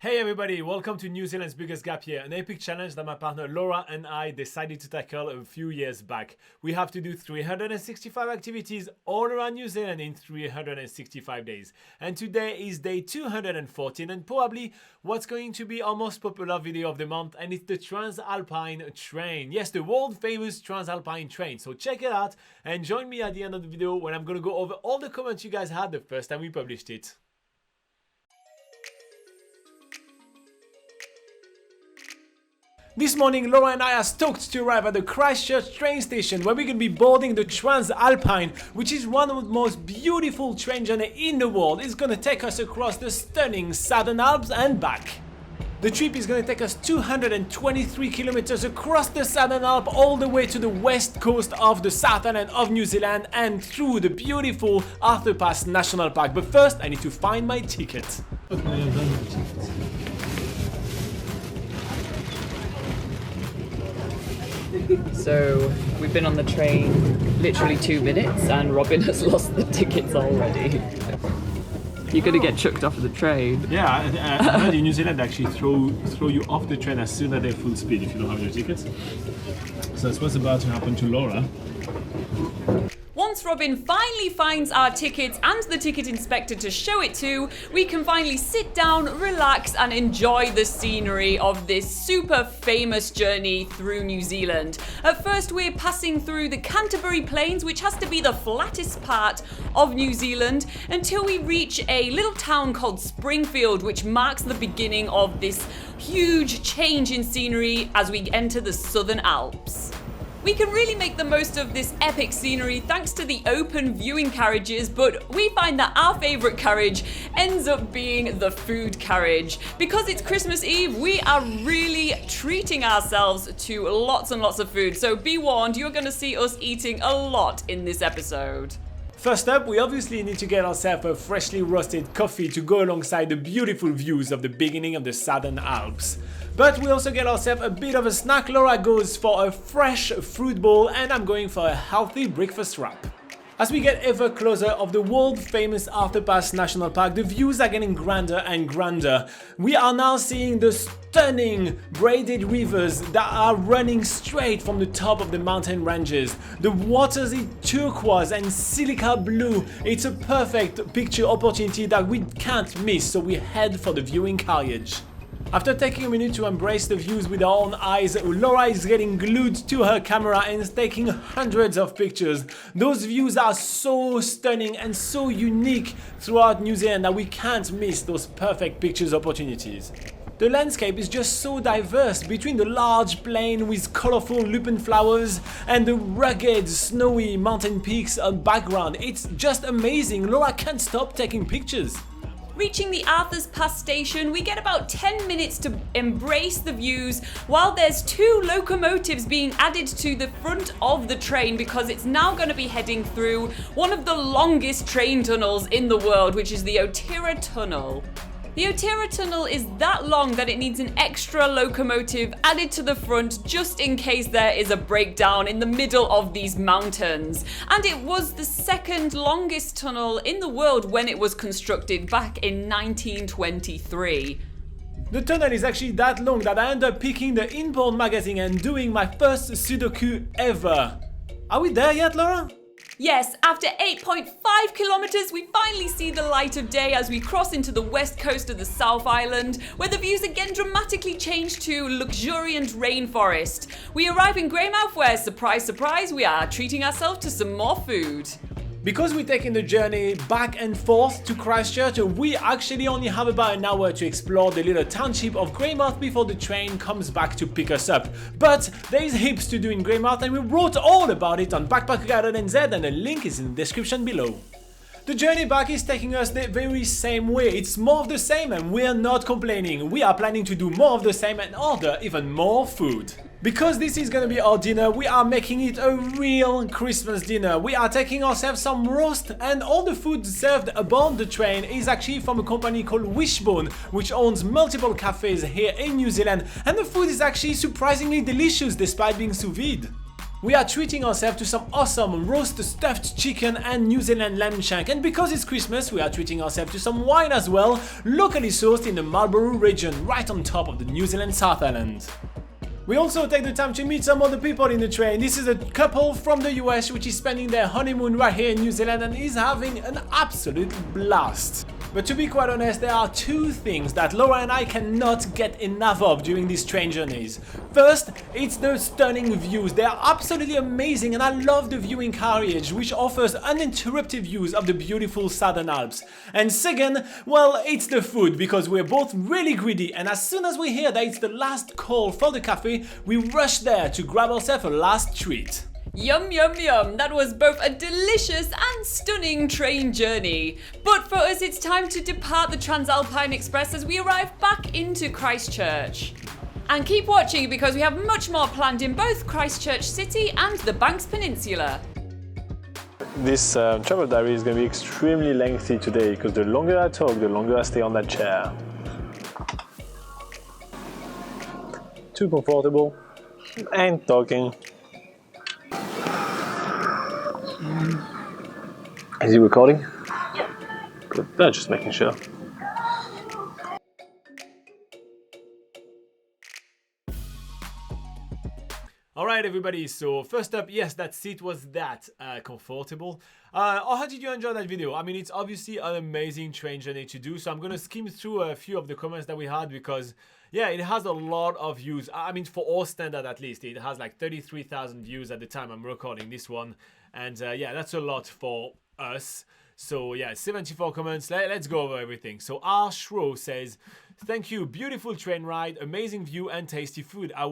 Hey everybody, welcome to New Zealand's biggest gap year, an epic challenge that my partner Laura and I decided to tackle a few years back. We have to do 365 activities all around New Zealand in 365 days. And today is day 214 and probably what's going to be our most popular video of the month, and it's the TranzAlpine train. Yes, the world famous TranzAlpine train. So check it out and join me at the end of the video when I'm going to go over all the comments you guys had the first time we published it. This morning, Laura and I are stoked to arrive at the Christchurch train station where we're going to be boarding the TranzAlpine, which is one of the most beautiful train journeys in the world. It's going to take us across the stunning Southern Alps and back. The trip is going to take us 223 kilometers across the Southern Alps all the way to the west coast of the South Island of New Zealand and through the beautiful Arthur Pass National Park. But first, I need to find my ticket. So we've been on the train literally 2 minutes and Robin has lost the tickets already. You're going to get chucked off of the train. Yeah, I heard in New Zealand they actually throw you off the train as soon as they're full speed if you don't have your tickets. So that's what's about to happen to Laura. Once Robin finally finds our tickets and the ticket inspector to show it to, we can finally sit down, relax and enjoy the scenery of this super famous journey through New Zealand. At first we're passing through the Canterbury Plains, which has to be the flattest part of New Zealand, until we reach a little town called Springfield, which marks the beginning of this huge change in scenery as we enter the Southern Alps. We can really make the most of this epic scenery thanks to the open viewing carriages, but we find that our favourite carriage ends up being the food carriage. Because it's Christmas Eve, we are really treating ourselves to lots and lots of food, so be warned, you're going to see us eating a lot in this episode. First up, we obviously need to get ourselves a freshly roasted coffee to go alongside the beautiful views of the beginning of the Southern Alps. But we also get ourselves a bit of a snack. Laura goes for a fresh fruit bowl and I'm going for a healthy breakfast wrap. As we get ever closer of the world famous Arthur Pass National Park, the views are getting grander and grander. We are now seeing the stunning braided rivers that are running straight from the top of the mountain ranges. The waters is turquoise and silica blue. It's a perfect picture opportunity that we can't miss, so we head for the viewing carriage. After taking a minute to embrace the views with our own eyes, Laura is getting glued to her camera and is taking hundreds of pictures. Those views are so stunning and so unique throughout New Zealand that we can't miss those perfect pictures opportunities. The landscape is just so diverse between the large plain with colorful lupin flowers and the rugged, snowy mountain peaks on background. It's just amazing. Laura can't stop taking pictures. Reaching the Arthur's Pass station, we get about 10 minutes to embrace the views while there's 2 locomotives being added to the front of the train because it's now going to be heading through one of the longest train tunnels in the world, which is the Otira Tunnel. The Otira Tunnel is that long that it needs an extra locomotive added to the front just in case there is a breakdown in the middle of these mountains. And it was the second longest tunnel in the world when it was constructed back in 1923. The tunnel is actually that long that I ended up picking the Inbound magazine and doing my first Sudoku ever. Are we there yet, Laura? Yes, after 8.5 kilometers, we finally see the light of day as we cross into the west coast of the South Island, where the views again dramatically change to luxuriant rainforest. We arrive in Greymouth where, surprise, surprise, we are treating ourselves to some more food. Because we're taking the journey back and forth to Christchurch, we actually only have about an hour to explore the little township of Greymouth before the train comes back to pick us up. But there is heaps to do in Greymouth and we wrote all about it on backpackerguide.nz and the link is in the description below. The journey back is taking us the very same way. It's more of the same and we're not complaining. We are planning to do more of the same and order even more food. Because this is gonna be our dinner, we are making it a real Christmas dinner. We are taking ourselves some roast and all the food served aboard the train is actually from a company called Wishbone, which owns multiple cafes here in New Zealand, and the food is actually surprisingly delicious despite being sous vide. We are treating ourselves to some awesome roast stuffed chicken and New Zealand lamb shank, and because it's Christmas we are treating ourselves to some wine as well, locally sourced in the Marlborough region, right on top of the New Zealand South Island. We also take the time to meet some other people in the train. This is a couple from the US which is spending their honeymoon right here in New Zealand and is having an absolute blast. But to be quite honest, there are two things that Laura and I cannot get enough of during these train journeys. First, it's the stunning views. They are absolutely amazing and I love the viewing carriage which offers uninterrupted views of the beautiful Southern Alps. And second, well, it's the food, because we're both really greedy and as soon as we hear that it's the last call for the cafe, we rush there to grab ourselves a last treat. Yum yum yum, that was both a delicious and stunning train journey. But for us it's time to depart the TranzAlpine Express as we arrive back into Christchurch. And keep watching because we have much more planned in both Christchurch City and the Banks Peninsula. This travel diary is going to be extremely lengthy today because the longer I talk, the longer I stay on that chair. Too comfortable and talking. Is he recording? Yeah. Good. No, just making sure. Alright everybody, so first up, yes, that seat was that comfortable. How did you enjoy that video? I mean, it's obviously an amazing train journey to do, so I'm gonna skim through a few of the comments that we had because, yeah, it has a lot of views. I mean, for all standard at least, it has like 33,000 views at the time I'm recording this one. And yeah, that's a lot for us. So yeah, 74 comments. Let's go over everything. So R. Shro says, thank you, beautiful train ride, amazing view and tasty food. I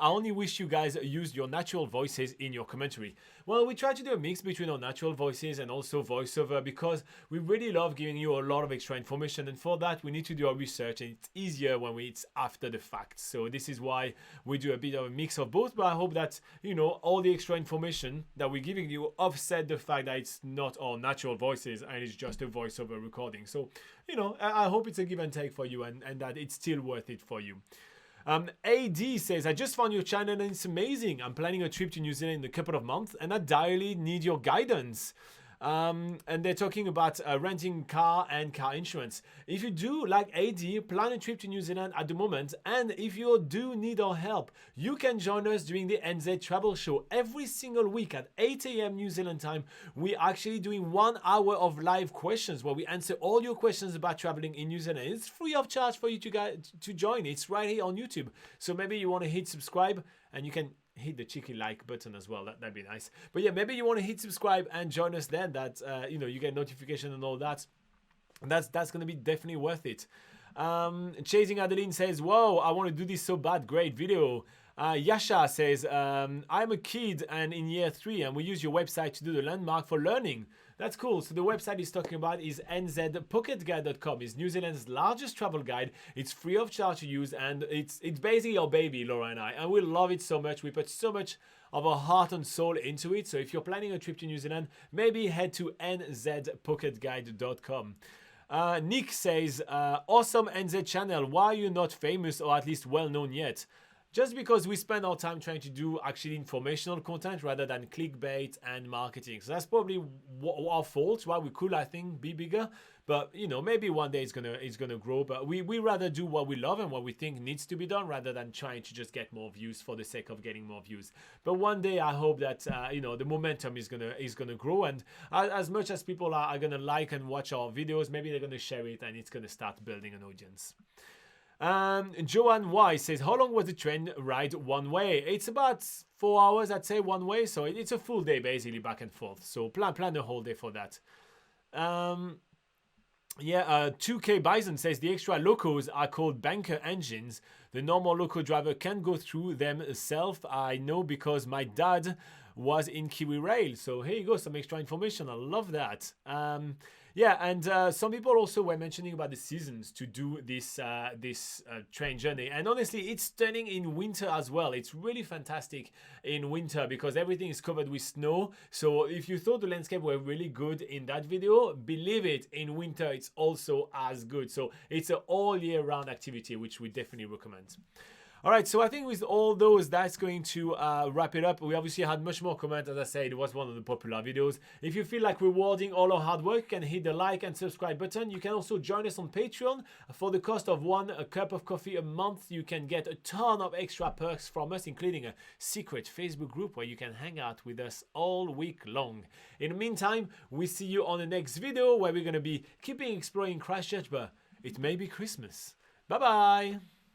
only wish you guys used your natural voices in your commentary. Well, we try to do a mix between our natural voices and also voiceover because we really love giving you a lot of extra information, and for that we need to do our research, and it's easier when it's after the fact. So this is why we do a bit of a mix of both, but I hope that, you know, all the extra information that we're giving you offset the fact that it's not our natural voices and it's just a voiceover recording. So, you know, I hope it's a give and take for you and that it's still worth it for you. AD says, I just found your channel and it's amazing. I'm planning a trip to New Zealand in a couple of months and I direly need your guidance. And they're talking about renting car and car insurance. If you do, like AD, plan a trip to New Zealand at the moment, and if you do need our help, you can join us during the NZ Travel Show every single week at 8 AM New Zealand time. We're actually doing 1 hour of live questions where we answer all your questions about traveling in New Zealand. It's free of charge for you to join. It's right here on YouTube. So maybe you want to hit subscribe and you can hit the cheeky like button as well. That'd be nice. But yeah, maybe you want to hit subscribe and join us then. That you know, you get notification and all that. That's gonna be definitely worth it. Chasing Adeline says, whoa, I want to do this so bad. Great video. Yasha says, I'm a kid and in year 3 and we use your website to do the landmark for learning. That's cool. So the website he's talking about is nzpocketguide.com. It's New Zealand's largest travel guide. It's free of charge to use and it's basically our baby, Laura and I. And we love it so much. We put so much of our heart and soul into it. So if you're planning a trip to New Zealand, maybe head to nzpocketguide.com. Nick says, awesome NZ channel. Why are you not famous or at least well known yet? Just because we spend our time trying to do actually informational content rather than clickbait and marketing. So that's probably our fault, right? We could, I think, be bigger, but you know, maybe one day it's gonna grow. But we rather do what we love and what we think needs to be done rather than trying to just get more views for the sake of getting more views. But one day I hope that you know, the momentum is gonna grow, and as much as people are gonna like and watch our videos, maybe they're gonna share it and it's gonna start building an audience. Joanne Y says, how long was the train ride one way? It's about 4 hours, I'd say, one way. So it's a full day basically back and forth. So plan a whole day for that. 2K Bison says the extra locos are called banker engines. The normal loco driver can't go through them himself. I know because my dad was in Kiwi Rail. So here you go, some extra information. I love that. Yeah, and some people also were mentioning about the seasons to do this train journey. And honestly, it's stunning in winter as well. It's really fantastic in winter because everything is covered with snow. So if you thought the landscape were really good in that video, believe it, in winter it's also as good. So it's an all year round activity, which we definitely recommend. Alright, so I think with all those, that's going to wrap it up. We obviously had much more comments. As I said, it was one of the popular videos. If you feel like rewarding all our hard work, you can hit the like and subscribe button. You can also join us on Patreon. For the cost of a cup of coffee a month, you can get a ton of extra perks from us, including a secret Facebook group where you can hang out with us all week long. In the meantime, we see you on the next video where we're going to be keeping exploring Christchurch, but it may be Christmas. Bye bye!